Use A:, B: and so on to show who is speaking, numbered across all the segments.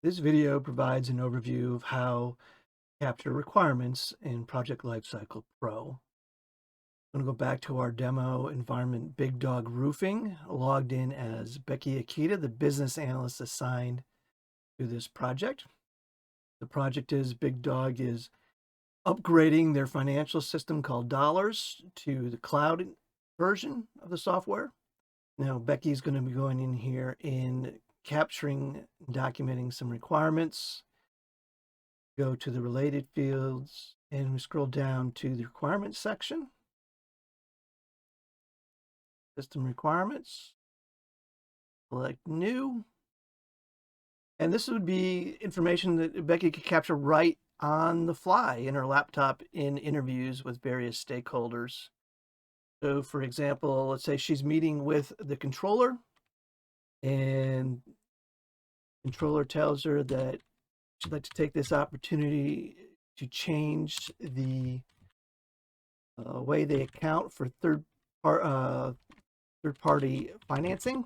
A: This video provides an overview of how to capture requirements in Project Lifecycle Pro. I'm going to go back to our demo environment, Big Dog Roofing, logged in as Becky Akita, the business analyst assigned to this project. The project is Big Dog is upgrading their financial system called Dollars to the cloud version of the software. Now, Becky's going to be going in here and capturing, documenting some requirements. Go to the related fields and we scroll down to the requirements section. System requirements. Select new. And this would be information that Becky could capture right on the fly in her laptop in interviews with various stakeholders. So for example, let's say she's meeting with the controller and the controller tells her that she'd like to take this opportunity to change the way they account for third-party financing.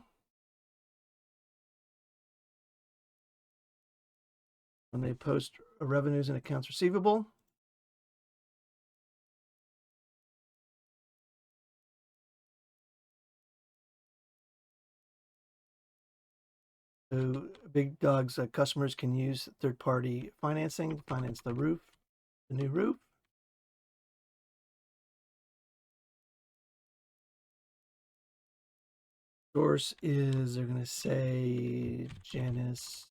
A: When they post revenues and accounts receivable. So Big Dog's customers can use third-party financing to finance the roof, the new roof. Source is, they're going to say Janice.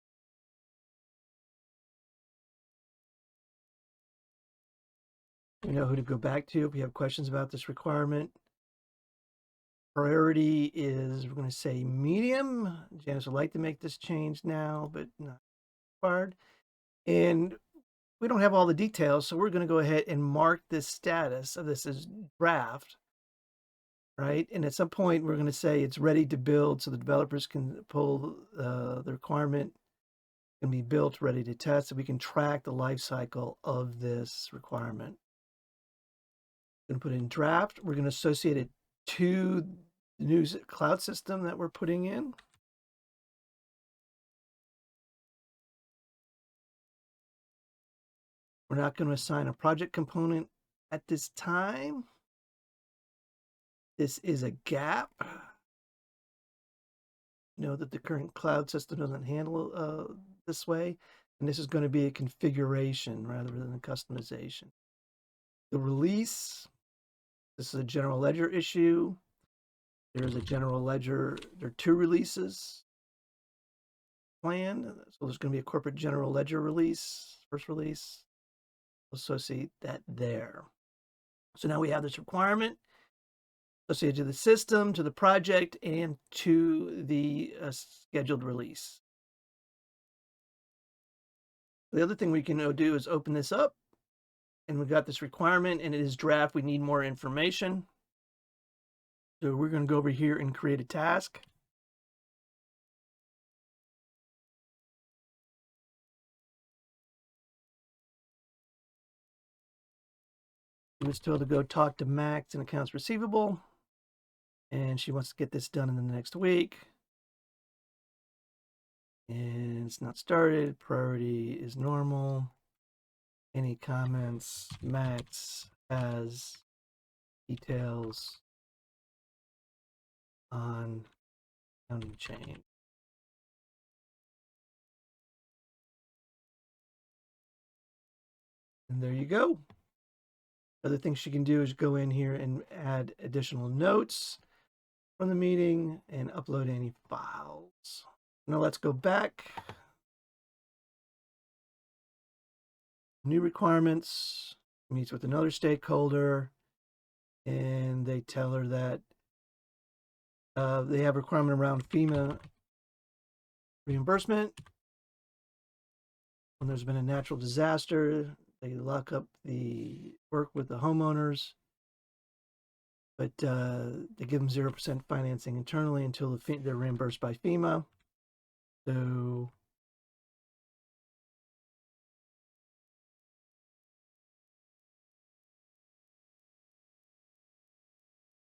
A: We know who to go back to if we have questions about this requirement. Priority is, we're going to say medium. Janice would like to make this change now, but not required. And we don't have all the details, so we're going to go ahead and mark this status of this as draft, right? And at some point, we're going to say it's ready to build so the developers can pull the requirement, can be built, ready to test, so we can track the life cycle of this requirement. We're going to put in draft. We're going to associate it to the new cloud system that we're putting in. We're not going to assign a project component at this time. This is a gap. Know that the current cloud system doesn't handle this way, and this is going to be a configuration rather than a customization. The release, this is a general ledger issue. There's a general ledger, there are 2 releases planned, so there's going to be a corporate general ledger release, first release. Associate that there. So now we have this requirement associated to the system, to the project, and to the scheduled release. The other thing we can do is open this up, and we've got this requirement, and it is draft. We need more information. So we're going to go over here and create a task. She was told to go talk to Max in accounts receivable, and she wants to get this done in the next week. And it's not started. Priority is normal. Any comments? Max has details on accounting change. And there you go. Other things she can do is go in here and add additional notes from the meeting and upload any files. Now let's go back. New requirements, meets with another stakeholder, and they tell her that they have a requirement around FEMA reimbursement. When there's been a natural disaster, they lock up the work with the homeowners, but they give them 0% financing internally until they're reimbursed by FEMA. So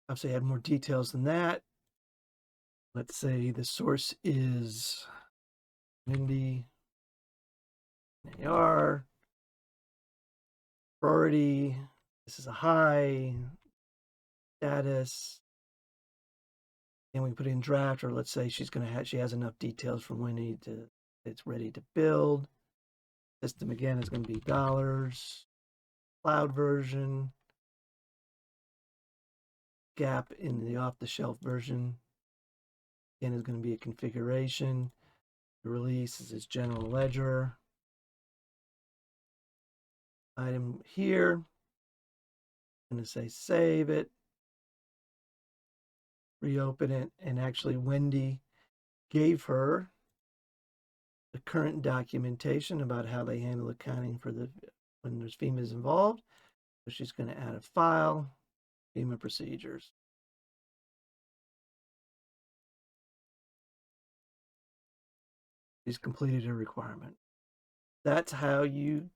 A: obviously add more details than that. Let's say the source is Mindy AR, priority, this is a high, status, and we put in draft, or let's say she's going to have, she has enough details from when it's ready to build. System again is going to be dollars, cloud version, gap in the off-the-shelf version. Again is going to be a configuration. The release is its general ledger. Item here, I'm going to say save it, reopen it, and actually Wendy gave her the current documentation about how they handle accounting for when there's FEMA's involved. So she's going to add a file, FEMA procedures. She's completed her requirement. That's how you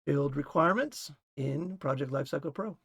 A: build requirements in Project Lifecycle Pro.